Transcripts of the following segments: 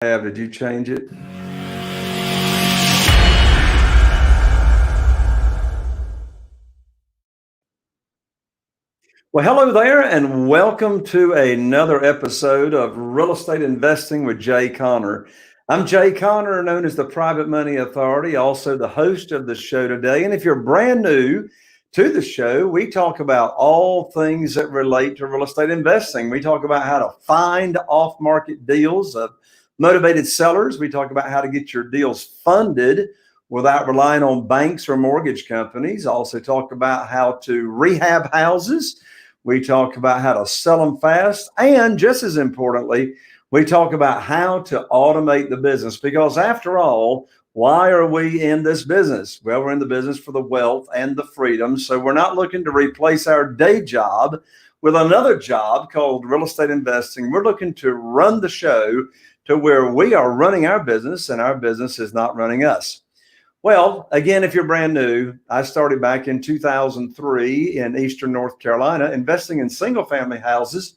Did you change it? Well, hello there, and welcome to another episode of Real Estate Investing with Jay Conner. I'm Jay Conner, known as the Private Money Authority, also the host of the show today. And if you're brand new to the show, we talk about all things that relate to real estate investing. We talk about how to find off-market deals of motivated sellers. We talk about how to get your deals funded without relying on banks or mortgage companies. Also talk about how to rehab houses. We talk about how to sell them fast. And just as importantly, we talk about how to automate the business, because after all, why are we in this business? Well, we're in the business for the wealth and the freedom. So we're not looking to replace our day job with another job called real estate investing. We're looking to run the show to where we are running our business and our business is not running us. Well, again, if you're brand new, I started back in 2003 in Eastern North Carolina, investing in single family houses.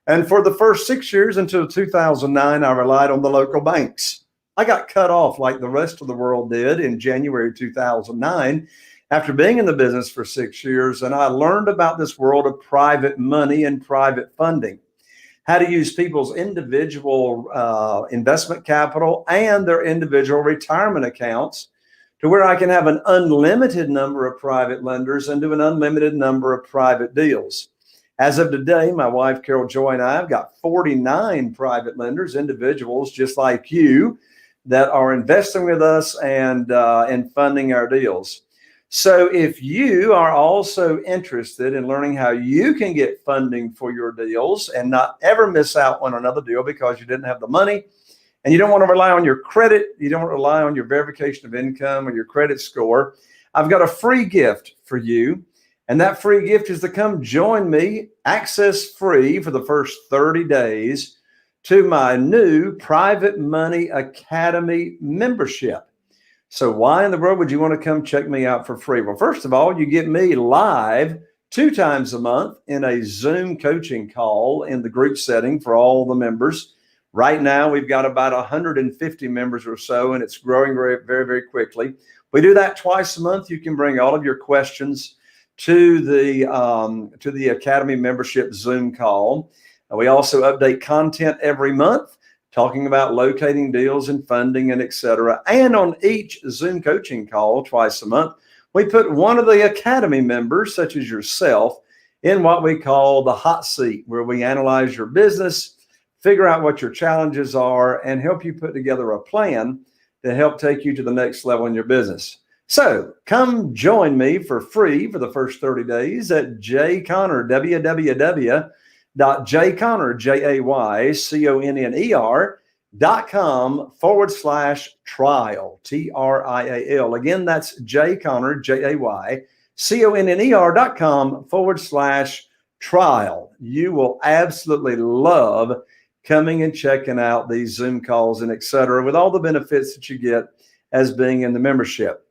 And for the first 6 years until 2009, I relied on the local banks. I got cut off like the rest of the world did in January 2009 after being in the business for 6 years. And I learned about this world of private money and private funding, how to use people's individual investment capital and their individual retirement accounts to where I can have an unlimited number of private lenders and do an unlimited number of private deals. As of today, my wife, Carol Joy, and I have got 49 private lenders, individuals just like you, that are investing with us and funding our deals. So if you are also interested in learning how you can get funding for your deals and not ever miss out on another deal because you didn't have the money, and you don't want to rely on your credit, you don't want to rely on your verification of income or your credit score, I've got a free gift for you. And that free gift is to come join me, access free for the first 30 days to my new Private Money Academy membership. So why in the world would you want to come check me out for free? Well, first of all, you get me live 2 times a month in a Zoom coaching call in the group setting for all the members. Right now, we've got about 150 members or so, and it's growing very, very, very quickly. We do that twice a month. You can bring all of your questions to the Academy membership Zoom call. We also update content every month, talking about locating deals and funding and et cetera. And on each Zoom coaching call twice a month, we put one of the Academy members, such as yourself, in what we call the hot seat, where we analyze your business, figure out what your challenges are, and help you put together a plan to help take you to the next level in your business. So come join me for free for the first 30 days at jayconner, www.jayconner.com/trial, TRIAL. Again, that's jayconner, JAYConner.com/trial. You will absolutely love coming and checking out these Zoom calls and et cetera, with all the benefits that you get as being in the membership.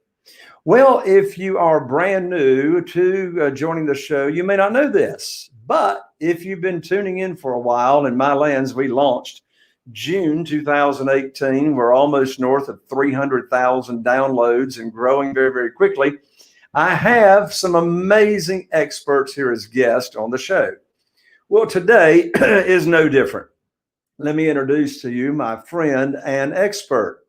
Well, if you are brand new to joining the show, you may not know this, but if you've been tuning in for a while, in my lands, we launched June 2018. We're almost north of 300,000 downloads and growing very, very quickly. I have some amazing experts here as guests on the show. Well, today is no different. Let me introduce to you my friend and expert.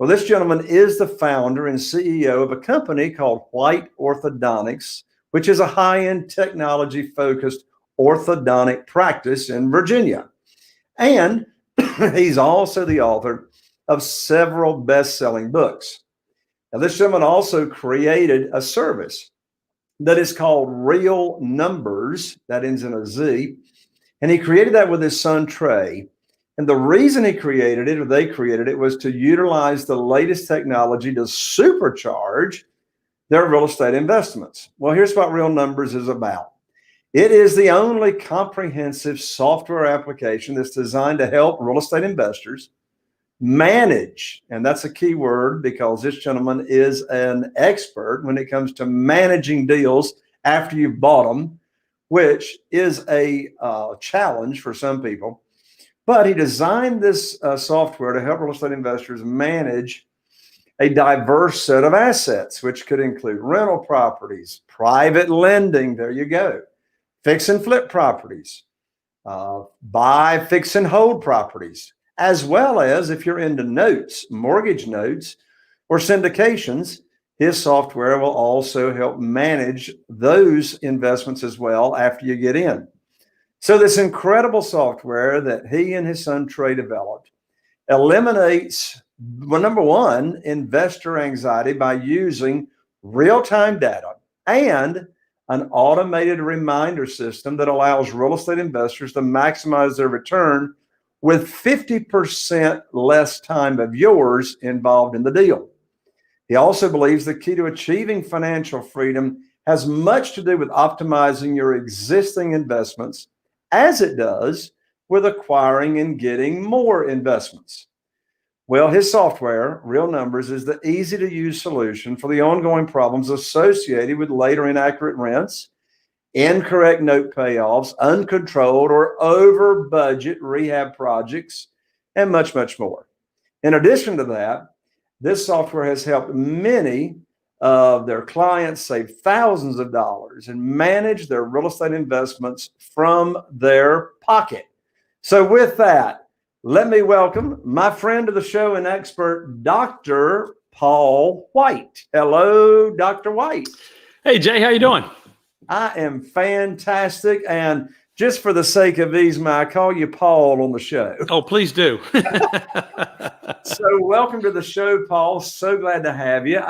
Well, this gentleman is the founder and CEO of a company called White Orthodontics, which is a high-end technology-focused orthodontic practice in Virginia. And he's also the author of several best-selling books. Now, this gentleman also created a service that is called RealNumberz, that ends in a Z, and he created that with his son, Trey. And the reason he created it, or they created it, was to utilize the latest technology to supercharge their real estate investments. Well, here's what RealNumberz is about. It is the only comprehensive software application that's designed to help real estate investors manage, and that's a key word because this gentleman is an expert when it comes to managing deals after you've bought them, which is a challenge for some people. But he designed this software to help real estate investors manage a diverse set of assets, which could include rental properties, private lending, there you go, fix and flip properties, buy, fix and hold properties, as well as if you're into notes, mortgage notes, or syndications, his software will also help manage those investments as well after you get in. So this incredible software that he and his son Trey developed eliminates, well, number one, investor anxiety by using real-time data and an automated reminder system that allows real estate investors to maximize their return with 50% less time of yours involved in the deal. He also believes the key to achieving financial freedom has much to do with optimizing your existing investments as it does with acquiring and getting more investments. Well, his software, RealNumberz, is the easy to use solution for the ongoing problems associated with later inaccurate rents, incorrect note payoffs, uncontrolled or over budget rehab projects, and much, much more. In addition to that, this software has helped many of their clients save thousands of dollars and manage their real estate investments from their pocket. So with that, let me welcome my friend of the show and expert, Dr. Paul White. Hello, Dr. White. Hey, Jay, how you doing? I am fantastic. And just for the sake of ease, I call you Paul on the show. Oh, please do. So welcome to the show, Paul. So glad to have you.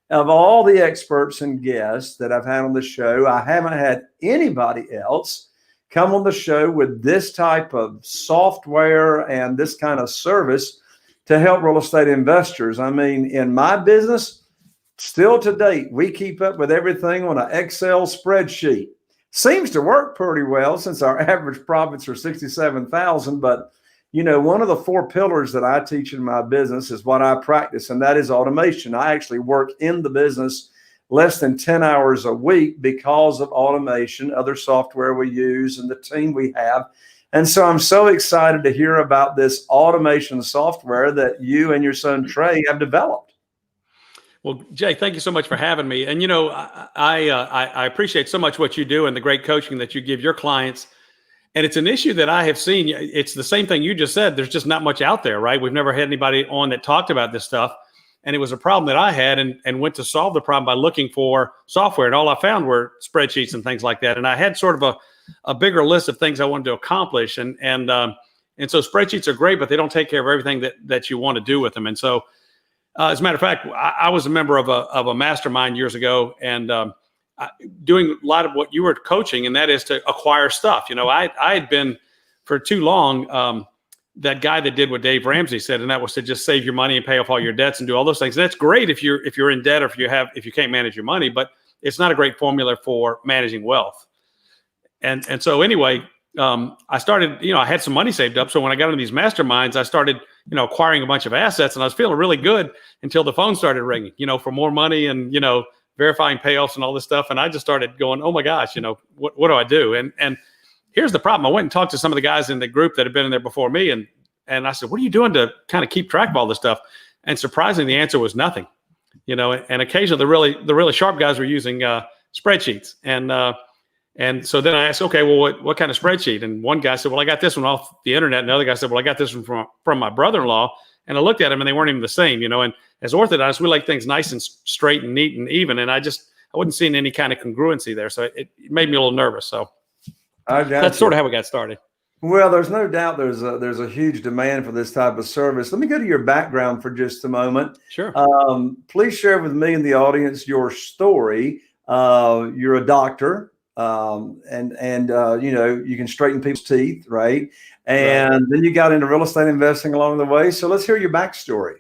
Of all the experts and guests that I've had on the show, I haven't had anybody else come on the show with this type of software and this kind of service to help real estate investors. I mean, in my business, still to date, we keep up with everything on an Excel spreadsheet. Seems to work pretty well since our average profits are $67,000. But, you know, one of the 4 pillars that I teach in my business is what I practice, and that is automation. I actually work in the business less than 10 hours a week because of automation, other software we use, and the team we have. And so I'm so excited to hear about this automation software that you and your son Trey have developed. Well, Jay, thank you so much for having me. And, you know, I appreciate so much what you do and the great coaching that you give your clients. And it's an issue that I have seen. It's the same thing you just said. There's just not much out there, right? We've never had anybody on that talked about this stuff. And it was a problem that I had and went to solve the problem by looking for software. And all I found were spreadsheets and things like that. And I had sort of a bigger list of things I wanted to accomplish. And so spreadsheets are great, but they don't take care of everything that you want to do with them. And so, as a matter of fact, I was a member of a mastermind years ago and doing a lot of what you were coaching, and that is to acquire stuff. You know, I had been for too long that guy that did what Dave Ramsey said, and that was to just save your money and pay off all your debts and do all those things. And that's great if you're in debt or if you can't manage your money, but it's not a great formula for managing wealth. And so anyway, I started, you know, I had some money saved up. So when I got into these masterminds, I started, you know, acquiring a bunch of assets, and I was feeling really good until the phone started ringing, you know, for more money and, you know, verifying payoffs and all this stuff. And I just started going, oh my gosh, you know, what do I do? And here's the problem. I went and talked to some of the guys in the group that had been in there before me. And I said, what are you doing to kind of keep track of all this stuff? And surprisingly, the answer was nothing, you know, and occasionally the really sharp guys were using spreadsheets. And so then I asked, okay, well, what kind of spreadsheet? And one guy said, well, I got this one off the internet. And the other guy said, well, I got this one from my brother-in-law. And I looked at them and they weren't even the same, you know, and as orthodontists, we like things nice and straight and neat and even. And I wasn't seeing any kind of congruency there. So it made me a little nervous. So that's sort of how we got started. Well, there's no doubt there's a huge demand for this type of service. Let me go to your background for just a moment. Sure. Please share with me and the audience your story. You're a doctor, and you know, you can straighten people's teeth, right? And then you got into real estate investing along the way. So let's hear your backstory.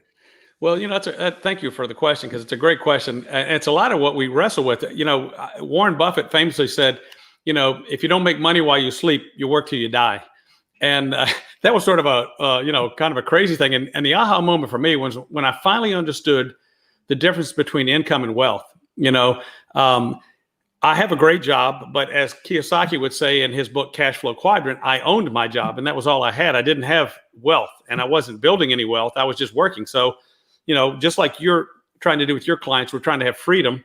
Well, you know, thank you for the question, because it's a great question. And it's a lot of what we wrestle with. You know, Warren Buffett famously said, you know, if you don't make money while you sleep, you work till you die. And that was sort of a, you know, kind of a crazy thing. And the aha moment for me was when I finally understood the difference between income and wealth. You know, I have a great job, but as Kiyosaki would say in his book, Cash Flow Quadrant, I owned my job and that was all I had. I didn't have wealth and I wasn't building any wealth. I was just working. So, just like you're trying to do with your clients, we're trying to have freedom.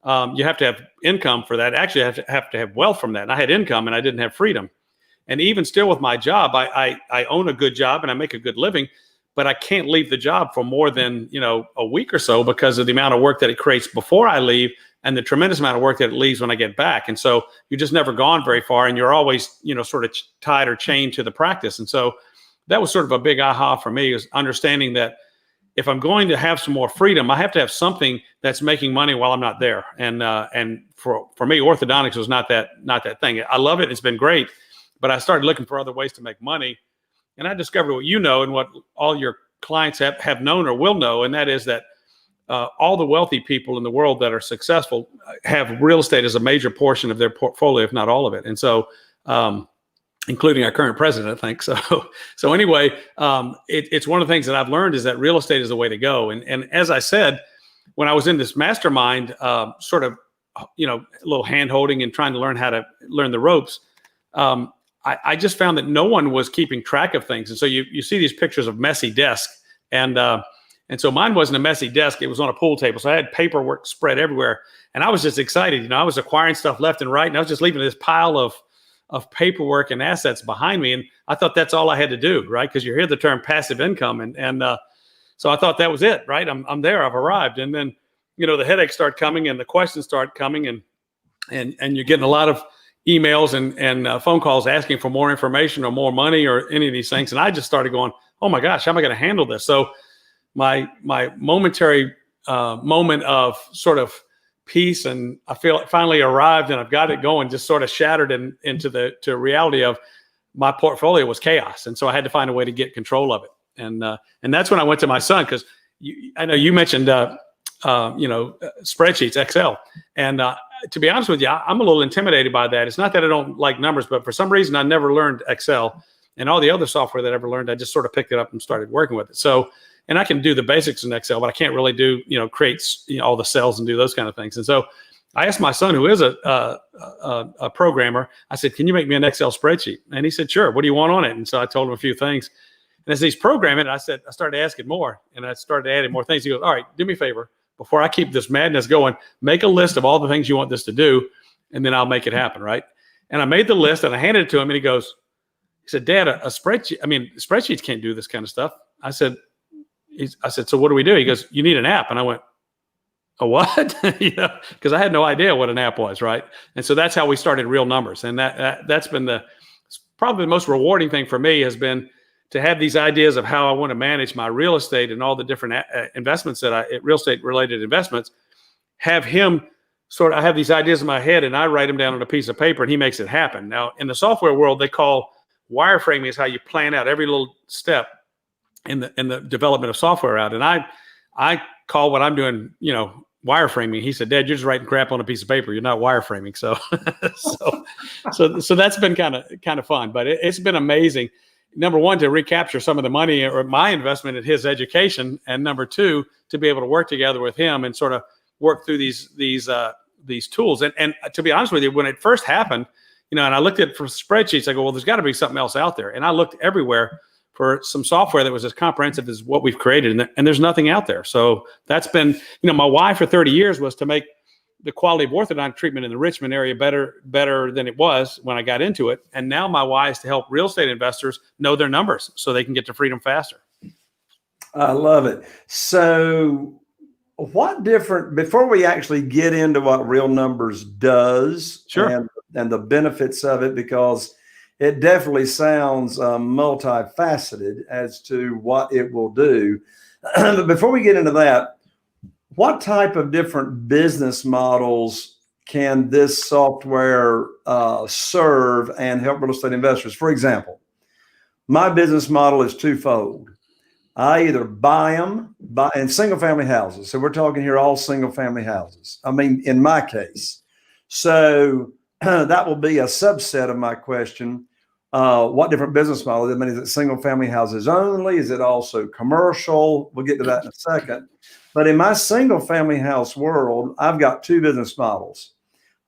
You have to have income for that. Actually, I have to have wealth from that. And I had income and I didn't have freedom. And even still with my job, I own a good job and I make a good living, but I can't leave the job for more than, a week or so because of the amount of work that it creates before I leave and the tremendous amount of work that it leaves when I get back. And so you're just never gone very far and you're always, sort of tied or chained to the practice. And so that was sort of a big aha for me, is understanding that if I'm going to have some more freedom, I have to have something that's making money while I'm not there. And for me, orthodontics was not that thing. I love it. It's been great, but I started looking for other ways to make money. And I discovered what you know and what all your clients have known or will know, and that is that all the wealthy people in the world that are successful have real estate as a major portion of their portfolio, if not all of it. And so, including our current president, I think. So anyway, it's one of the things that I've learned is that real estate is the way to go. And as I said, when I was in this mastermind, sort of, a little hand holding and trying to learn how to learn the ropes, I just found that no one was keeping track of things. And so you see these pictures of messy desks, and so mine wasn't a messy desk. It was on a pool table. So I had paperwork spread everywhere. And I was just excited. I was acquiring stuff left and right. And I was just leaving this pile of paperwork and assets behind me. And I thought that's all I had to do, right? Because you hear the term passive income. And so I thought that was it, right? I'm there. I've arrived. And then, the headaches start coming and the questions start coming. And you're getting a lot of emails and phone calls asking for more information or more money or any of these things. And I just started going, oh my gosh, how am I going to handle this? So my momentary moment of sort of peace, and I feel it finally arrived and I've got it going, just sort of shattered into the reality of my portfolio was chaos. And so I had to find a way to get control of it. And that's when I went to my son, because I know you mentioned spreadsheets, Excel. And to be honest with you, I'm a little intimidated by that. It's not that I don't like numbers, but for some reason I never learned Excel, and all the other software that I ever learned, I just sort of picked it up and started working with it. So, and I can do the basics in Excel, but I can't really do, create all the cells and do those kind of things. And so I asked my son, who is a programmer, I said, can you make me an Excel spreadsheet? And he said, sure. What do you want on it? And so I told him a few things. And as he's programming, I started asking more, and I started adding more things. He goes, all right, do me a favor. Before I keep this madness going, make a list of all the things you want this to do, and then I'll make it happen, right? And I made the list, and I handed it to him, and he said, Dad, a spreadsheet, spreadsheets can't do this kind of stuff. I said, so what do we do? He goes, you need an app. And I went, a what? Because I had no idea what an app was, right? And so that's how we started RealNumberz. And that's been probably the most rewarding thing for me, has been to have these ideas of how I want to manage my real estate and all the different investments real estate related investments, have him I have these ideas in my head and I write them down on a piece of paper and he makes it happen. Now, in the software world, they call wireframing is how you plan out every little step in the development of software out. And I call what I'm doing, wireframing. He said, Dad, you're just writing crap on a piece of paper. You're not wireframing. So, so that's been kind of fun, but it's been amazing. Number one, to recapture some of the money or my investment in his education. And number two, to be able to work together with him and sort of work through these tools. And to be honest with you, when it first happened, and I looked at it for spreadsheets, I go, well, there's got to be something else out there. And I looked everywhere for some software that was as comprehensive as what we've created. And there's nothing out there. So that's been, my why for 30 years was to make the quality of orthodontic treatment in the Richmond area better than it was when I got into it. And now my why is to help real estate investors know their numbers so they can get to freedom faster. I love it. So before we actually get into what RealNumberz does, sure, and the benefits of it, because it definitely sounds multifaceted as to what it will do. But before we get into that, what type of different business models can this software serve and help real estate investors? For example, my business model is twofold. I either buy in single family houses. So we're talking here all single family houses. In my case. So that will be a subset of my question. What different business models? Is it single family houses only? Is it also commercial? We'll get to that in a second. But in my single family house world, I've got two business models.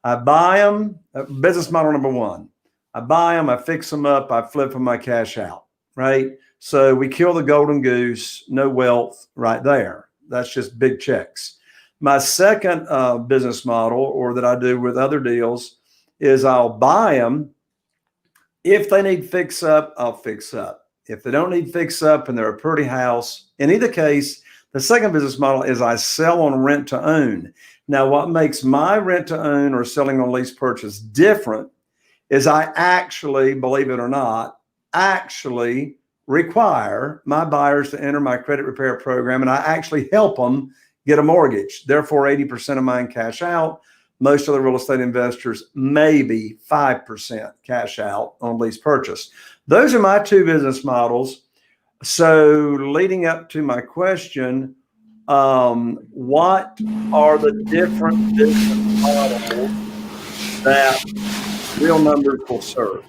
I buy them. Business model number one. I buy them, I fix them up, I flip them, I cash out, right? So we kill the golden goose, no wealth right there. That's just big checks. My second business model, or that I do with other deals, is I'll buy them. If they need fix up, I'll fix up. If they don't need fix up and they're a pretty house, in either case, the second business model is I sell on rent to own. Now, what makes my rent to own or selling on lease purchase different is I actually, believe it or not, actually require my buyers to enter my credit repair program, and I actually help them get a mortgage. Therefore, 80% of mine cash out. Most other real estate investors, maybe 5% cash out on lease purchase. Those are my two business models. So leading up to my question, what are the different business models that RealNumberz will serve?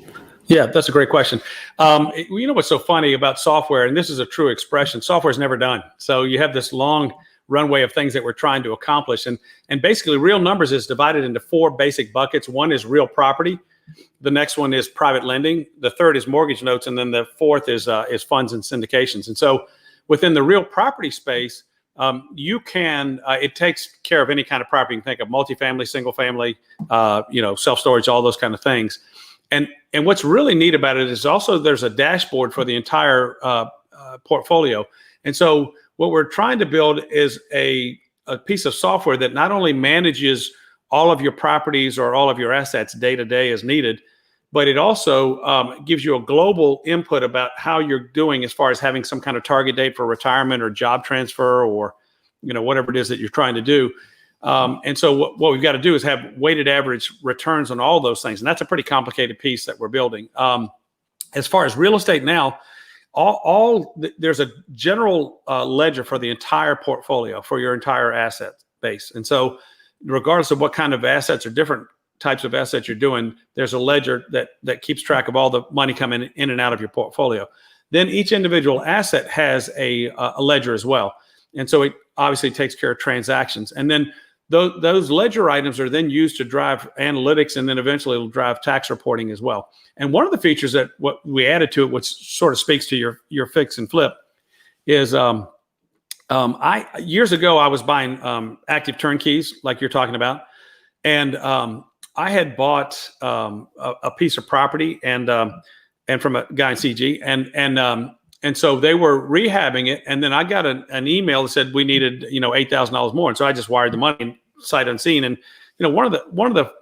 Yeah, that's a great question. You know what's so funny about software, and this is a true expression, software is never done. So you have this long runway of things that we're trying to accomplish. And basically RealNumberz is divided into four basic buckets. One is real property. The next one is private lending. The third is mortgage notes. And then the fourth is funds and syndications. And so within the real property space, you can, it takes care of any kind of property. You can think of multifamily, single family, self-storage, all those kind of things. And what's really neat about it is also there's a dashboard for the entire portfolio. And so what we're trying to build is a piece of software that not only manages all of your properties or all of your assets day to day as needed, but it also gives you a global input about how you're doing as far as having some kind of target date for retirement or job transfer or whatever it is that you're trying to do. And so what we've got to do is have weighted average returns on all those things. And that's a pretty complicated piece that we're building. As far as real estate now, there's a general ledger for the entire portfolio, for your entire asset base. And so regardless of what kind of assets or different types of assets you're doing, there's a ledger that keeps track of all the money coming in and out of your portfolio. Then each individual asset has a ledger as well. And so it obviously takes care of transactions. And then those ledger items are then used to drive analytics, and then eventually it'll drive tax reporting as well. And one of the features that what we added to it, which sort of speaks to your fix and flip, is years ago I was buying active turnkeys like you're talking about, and I had bought a piece of property and from a guy in CG, and so they were rehabbing it, and then I got an email that said we needed $8,000 more, and so I just wired the money sight unseen. And one of the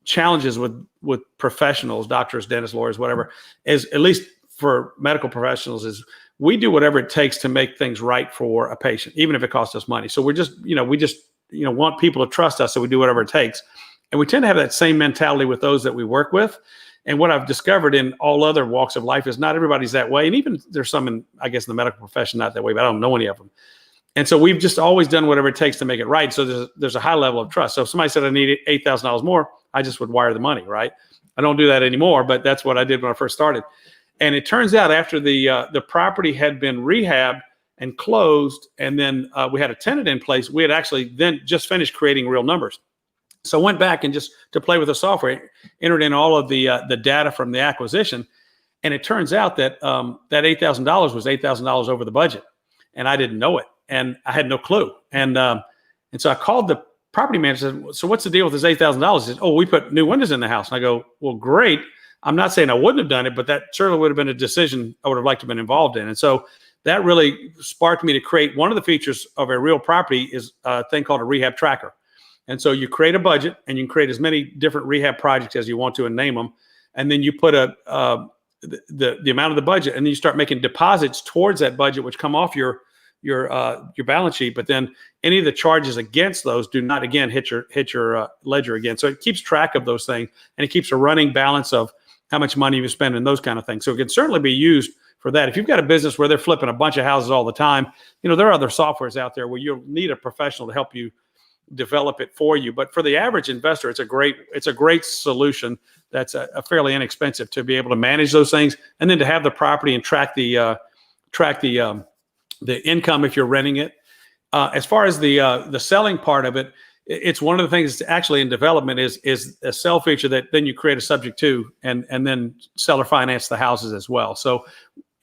challenges with professionals, doctors, dentists, lawyers, whatever, is, at least for medical professionals, is we do whatever it takes to make things right for a patient, even if it costs us money. So we just want people to trust us, so we do whatever it takes. And we tend to have that same mentality with those that we work with. And what I've discovered in all other walks of life is not everybody's that way. And even there's some in the medical profession not that way, but I don't know any of them. And so we've just always done whatever it takes to make it right. So there's a high level of trust. So if somebody said I need $8,000 more, I just would wire the money, right? I don't do that anymore, but that's what I did when I first started. And it turns out after the property had been rehabbed and closed, and then we had a tenant in place, we had actually then just finished creating RealNumberz. So I went back and just to play with the software, entered in all of the data from the acquisition, and it turns out that that $8,000 was $8,000 over the budget, and I didn't know it, and I had no clue. And so I called the property manager and said, "So what's the deal with this $8,000?" He said, "Oh, we put new windows in the house." And I go, "Well, great. I'm not saying I wouldn't have done it, but that certainly would have been a decision I would have liked to have been involved in." And so that really sparked me to create one of the features of a real property is a thing called a rehab tracker. And so you create a budget, and you can create as many different rehab projects as you want to and name them. And then you put the amount of the budget, and then you start making deposits towards that budget, which come off your balance sheet. But then any of the charges against those do not again hit your ledger again. So it keeps track of those things, and it keeps a running balance of how much money you spend and those kind of things. So it can certainly be used for that. If you've got a business where they're flipping a bunch of houses all the time, there are other softwares out there where you'll need a professional to help you develop it for you. But for the average investor, it's a great solution that's a fairly inexpensive to be able to manage those things, and then to have the property and track the income if you're renting it. As far as the selling part of it, it's one of the things that's actually in development is a sell feature that then you create a subject to, and then seller finance the houses as well. So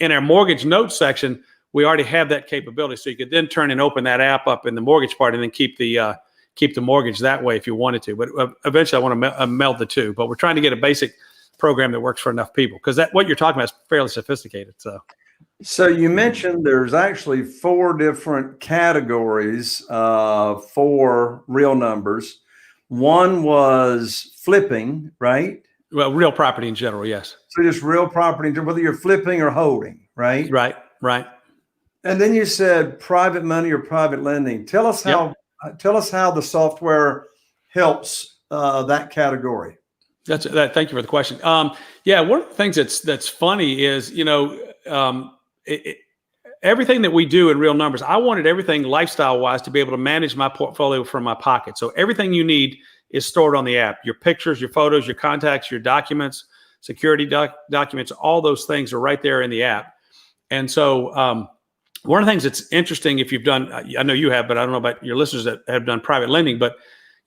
in our mortgage notes section, we already have that capability. So you could then turn and open that app up in the mortgage part and then keep the mortgage that way if you wanted to. But eventually I want to meld the two. But we're trying to get a basic program that works for enough people, because what you're talking about is fairly sophisticated. So you mentioned there's actually 4 different categories for RealNumberz. One was flipping, right? Well, real property in general, yes. So just real property, whether you're flipping or holding, right? Right. And then you said private money or private lending. Tell us how the software helps that category. Thank you for the question. One of the things that's funny is, everything that we do in RealNumberz, I wanted everything lifestyle wise to be able to manage my portfolio from my pocket. So everything you need is stored on the app. Your pictures, your photos, your contacts, your documents, security documents, all those things are right there in the app. And so one of the things that's interesting, if you've done, I know you have, but I don't know about your listeners that have done private lending, but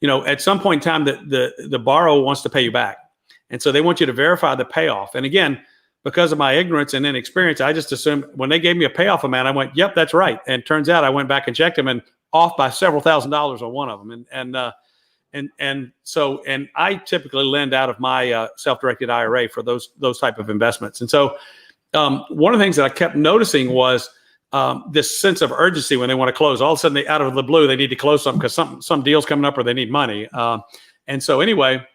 at some point in time, the borrower wants to pay you back. And so they want you to verify the payoff. And again, because of my ignorance and inexperience, I just assumed when they gave me a payoff amount, I went, yep, that's right. And turns out I went back and checked them and off by several $1,000s on one of them. And I typically lend out of my self-directed IRA for those type of investments. And so one of the things that I kept noticing was this sense of urgency when they want to close. All of a sudden, out of the blue, they need to close something because some deal's coming up or they need money. And so anyway,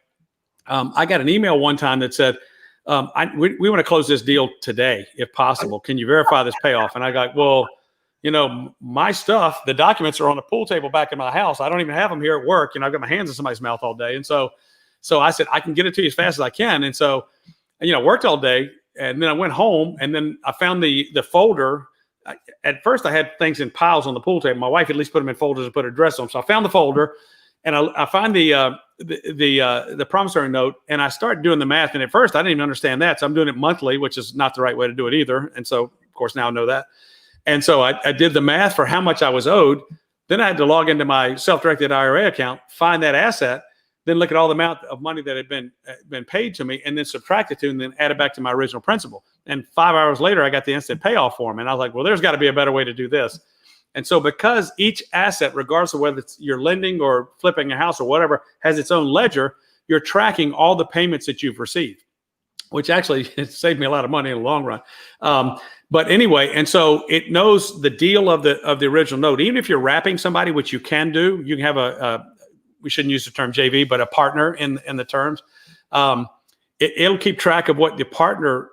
I got an email one time that said, we want to close this deal today, if possible. Can you verify this payoff? And I got, well, my stuff, the documents are on the pool table back in my house. I don't even have them here at work. I've got my hands in somebody's mouth all day. And so I said, I can get it to you as fast as I can. And so, worked all day. And then I went home and then I found the folder. At first I had things in piles on the pool table. My wife at least put them in folders and put her dress on. So I found the folder and I find the promissory note, and I started doing the math. And at first I didn't even understand that. So I'm doing it monthly, which is not the right way to do it either. And so of course now I know that. And so I did the math for how much I was owed. Then I had to log into my self-directed IRA account, find that asset, then look at all the amount of money that had been paid to me, and then subtract it to, and then add it back to my original principal. And 5 hours later, I got the instant payoff form. And I was like, well, there's got to be a better way to do this. And so because each asset, regardless of whether it's you're lending or flipping a house or whatever, has its own ledger, you're tracking all the payments that you've received, which actually it saved me a lot of money in the long run. But anyway, and so it knows the deal of the original note. Even if you're wrapping somebody, which you can do, you can have we shouldn't use the term JV, but a partner in the terms. It'll keep track of what the partner,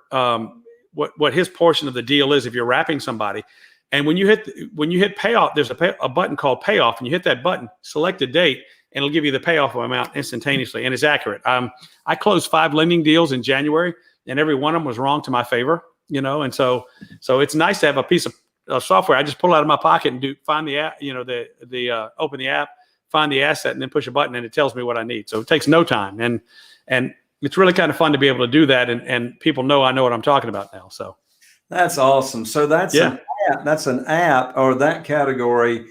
what his portion of the deal is if you're wrapping somebody. And when you hit payoff, there's a button called payoff, and you hit that button, select a date, and it'll give you the payoff amount instantaneously, and it's accurate. I closed 5 lending deals in January, and every one of them was wrong to my favor, and so it's nice to have a piece of software. I just pull it out of my pocket and find the app, open the app, find the asset, and then push a button, and it tells me what I need. So it takes no time, and it's really kind of fun to be able to do that, and people know I know what I'm talking about now. So that's awesome. So that's an app, or that category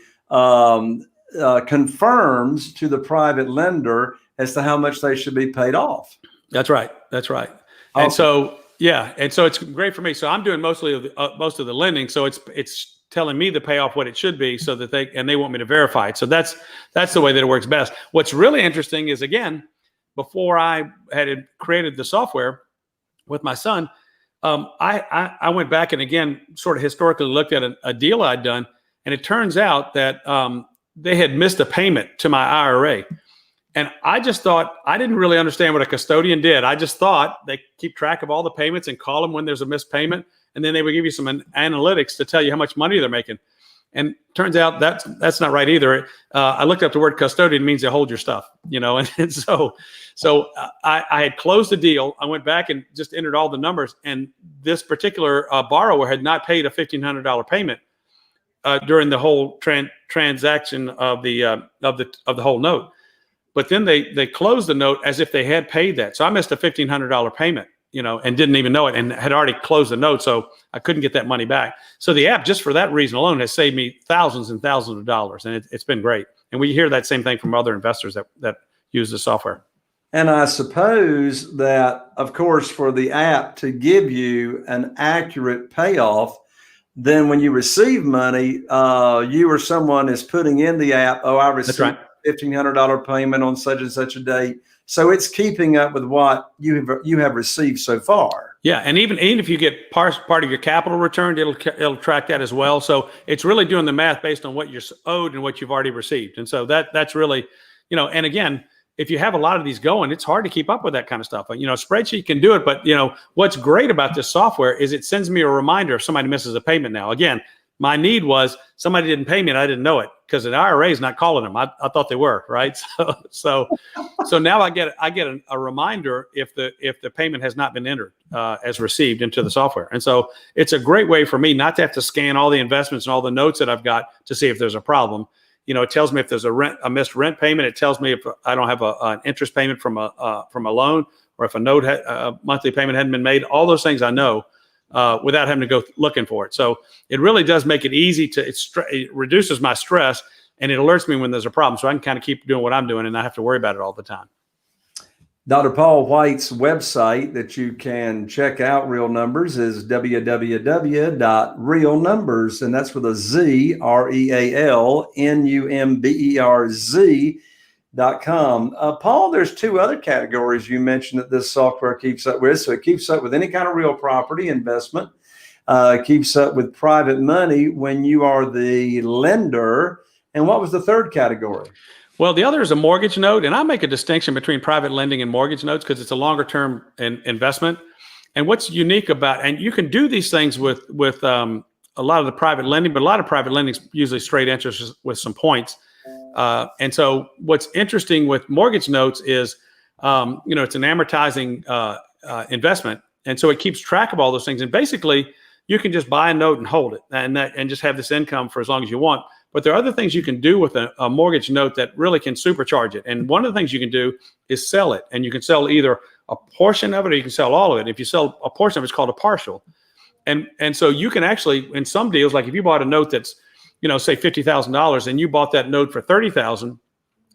confirms to the private lender as to how much they should be paid off. That's right. Awesome. And so it's great for me. So I'm doing most of the lending. So it's telling me the payoff what it should be, so that they want me to verify it. So that's the way that it works best. What's really interesting is, again, before I had created the software with my son, I went back and again sort of historically looked at a deal I'd done, and it turns out that they had missed a payment to my IRA. And I just thought, I didn't really understand what a custodian did. I just thought they keep track of all the payments and call them when there's a missed payment, and then they would give you some analytics to tell you how much money they're making. And turns out that's not right either. I looked up the word custodian, means they hold your stuff, and so I had closed the deal. I went back and just entered all the numbers, and this particular borrower had not paid a $1,500 payment during the whole transaction of the whole note. But then they closed the note as if they had paid that. So I missed a $1,500 payment, and didn't even know it, and had already closed the note. So I couldn't get that money back. So the app, just for that reason alone, has saved me thousands and thousands of dollars. And it's been great. And we hear that same thing from other investors that use the software. And I suppose that, of course, for the app to give you an accurate payoff, then when you receive money, you or someone is putting in the app, oh, I received right. a $1,500 payment on such and such a date. So it's keeping up with what you have received so far. Yeah, and even if you get part of your capital returned, it'll track that as well. So it's really doing the math based on what you're owed and what you've already received. And so that's really, and again, if you have a lot of these going, it's hard to keep up with that kind of stuff. A spreadsheet can do it, but what's great about this software is it sends me a reminder if somebody misses a payment now. Again, my need was somebody didn't pay me and I didn't know it because the IRA is not calling them. I thought they were, right? So now I get a reminder if the payment has not been entered as received into the software. And so it's a great way for me not to have to scan all the investments and all the notes that I've got to see if there's a problem. It tells me if there's a missed rent payment. It tells me if I don't have an interest payment from a loan, or if a monthly payment hadn't been made. All those things I know without having to go looking for it. So it really does make it easy it reduces my stress, and it alerts me when there's a problem, so I can kind of keep doing what I'm doing and not have to worry about it all the time. Dr. Paul White's website that you can check out, RealNumberz, is www.realnumberz, and that's with a Z, RealNumberz.com. Paul, there's two other categories you mentioned that this software keeps up with. So it keeps up with any kind of real property investment, keeps up with private money when you are the lender. And what was the third category? Well, the other is a mortgage note, and I make a distinction between private lending and mortgage notes because it's a longer term investment. And what's unique about, and you can do these things with a lot of the private lending, but a lot of private lending is usually straight interest with some points. And so what's interesting with mortgage notes is, it's an amortizing investment, and so it keeps track of all those things. And basically, you can just buy a note and hold it, and just have this income for as long as you want. But there are other things you can do with a mortgage note that really can supercharge it. And one of the things you can do is sell it. And you can sell either a portion of it or you can sell all of it. If you sell a portion of it, it's called a partial. And so you can actually, in some deals, like if you bought a note that's, say $50,000 and you bought that note for $30,000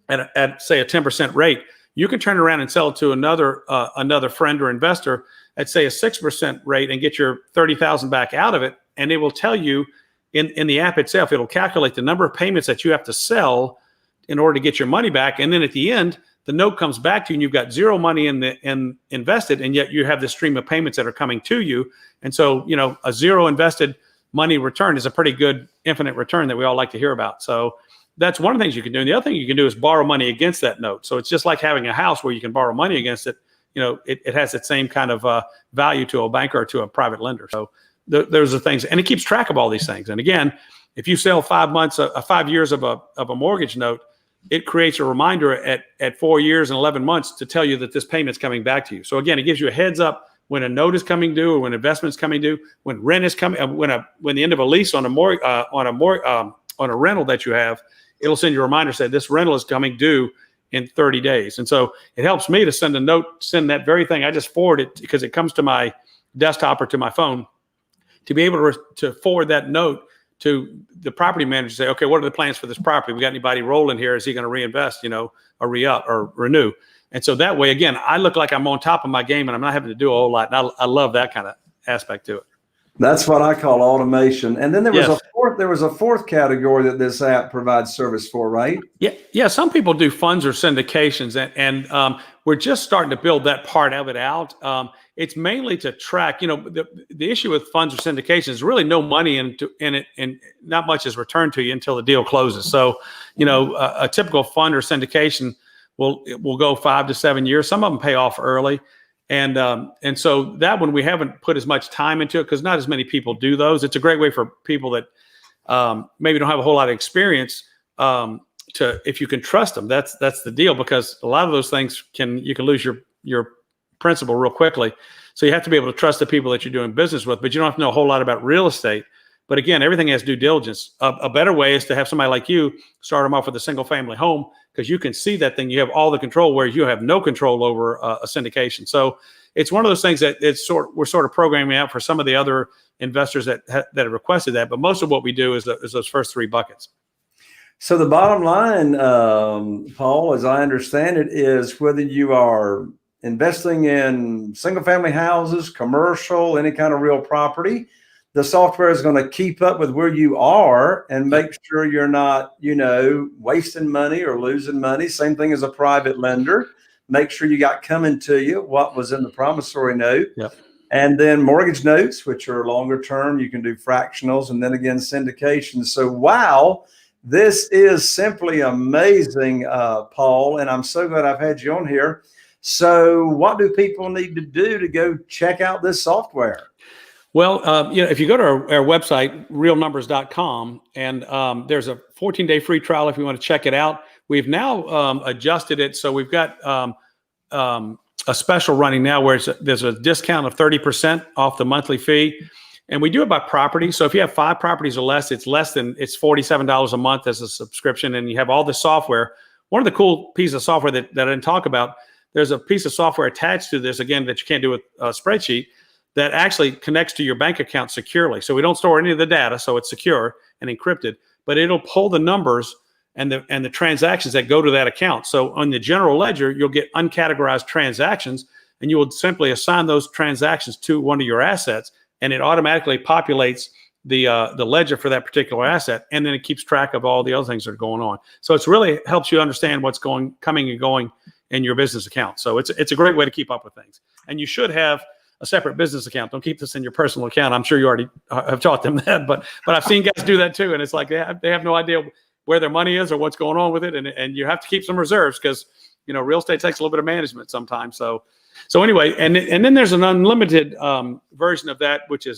at say a 10% rate, you can turn around and sell it to another friend or investor at say a 6% rate and get your $30,000 back out of it. And it will tell you, in the app itself, it'll calculate the number of payments that you have to sell in order to get your money back. And then at the end, the note comes back to you and you've got zero money invested, and yet you have this stream of payments that are coming to you. And so, a zero invested money return is a pretty good infinite return that we all like to hear about. So that's one of the things you can do. And the other thing you can do is borrow money against that note. So it's just like having a house where you can borrow money against it. It has that same kind of value to a banker or to a private lender. So those are things, and it keeps track of all these things. And again, if you sell 5 years of a mortgage note, it creates a reminder at 4 years and 11 months to tell you that this payment's coming back to you. So again, it gives you a heads up when a note is coming due, or when investment's coming due, when rent is coming, when the end of a lease on a rental that you have, it'll send you a reminder, say this rental is coming due in 30 days. And so it helps me to send that very thing. I just forward it because it comes to my desktop or to my phone, to be able to forward that note to the property manager, say, okay, what are the plans for this property? We got anybody rolling here? Is he going to reinvest, or re-up or renew? And so that way, again, I look like I'm on top of my game and I'm not having to do a whole lot. And I love that kind of aspect to it. That's what I call automation. And then there was a fourth category that this app provides service for, right? Yeah. Some people do funds or syndications, and we're just starting to build that part of it out. It's mainly to track, the issue with funds or syndications is really no money in it, and not much is returned to you until the deal closes. So, a typical fund or syndication will go 5 to 7 years. Some of them pay off early. And so that one, we haven't put as much time into it because not as many people do those. It's a great way for people that maybe don't have a whole lot of experience if you can trust them. That's the deal, because a lot of those things you can lose your principal real quickly. So you have to be able to trust the people that you're doing business with, but you don't have to know a whole lot about real estate. But again, everything has due diligence. A better way is to have somebody like you start them off with a single family home, because you can see that thing. You have all the control, whereas you have no control over a syndication. So it's one of those things that we're sort of programming out for some of the other investors that have requested that. But most of what we do is those first three buckets. So the bottom line, Paul, as I understand it, is whether you are investing in single family houses, commercial, any kind of real property, the software is going to keep up with where you are and make sure you're not, wasting money or losing money. Same thing as a private lender. Make sure you got coming to you what was in the promissory note. Yep. And then mortgage notes, which are longer term, you can do fractionals, and then again, syndications. So, wow, this is simply amazing, Paul. And I'm so glad I've had you on here. So what do people need to do to go check out this software? Well, if you go to our website, RealNumberz.com, and there's a 14-day free trial if you want to check it out. We've now adjusted it. So we've got a special running now where there's a discount of 30% off the monthly fee. And we do it by property. So if you have 5 properties or less, it's $47 a month as a subscription, and you have all the software. One of the cool pieces of software that I didn't talk about, there's a piece of software attached to this, again, that you can't do with a spreadsheet, that actually connects to your bank account securely. So we don't store any of the data, so it's secure and encrypted, but it'll pull the numbers and the transactions that go to that account. So on the general ledger, you'll get uncategorized transactions, and you will simply assign those transactions to one of your assets, and it automatically populates the ledger for that particular asset, and then it keeps track of all the other things that are going on. So it's really helps you understand what's coming and going in your business account. So it's a great way to keep up with things. And you should have a separate business account. Don't keep this in your personal account. I'm sure you already have taught them that, but I've seen guys do that too, and it's like they have no idea where their money is or what's going on with it, and you have to keep some reserves because real estate takes a little bit of management sometimes. So anyway, and then there's an unlimited version of that, which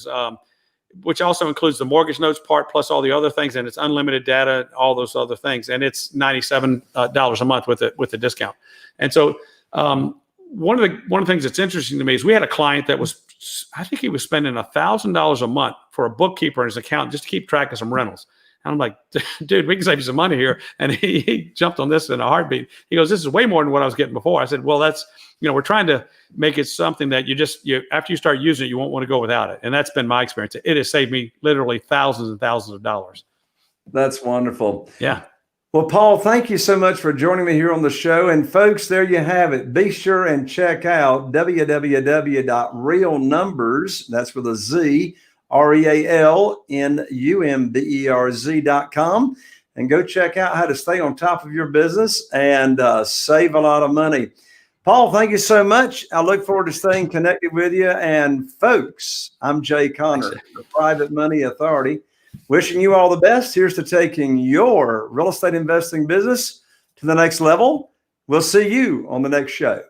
also includes the mortgage notes part plus all the other things, and it's unlimited data, all those other things, and it's $97 a month with the discount. And so one of the things that's interesting to me is we had a client that I think he was spending $1,000 a month for a bookkeeper in his account just to keep track of some rentals. And I'm like, dude, we can save you some money here. And he jumped on this in a heartbeat. He goes, this is way more than what I was getting before. I said, well, that's, we're trying to make it something that you after you start using it, you won't want to go without it. And that's been my experience. It has saved me literally thousands and thousands of dollars. That's wonderful. Yeah. Well, Paul, thank you so much for joining me here on the show. And folks, there you have it. Be sure and check out www.RealNumberz, that's with a Z, RealNumberz.com, and go check out how to stay on top of your business and save a lot of money. Paul, thank you so much. I look forward to staying connected with you. And folks, I'm Jay Conner, the Private Money Authority. Wishing you all the best. Here's to taking your real estate investing business to the next level. We'll see you on the next show.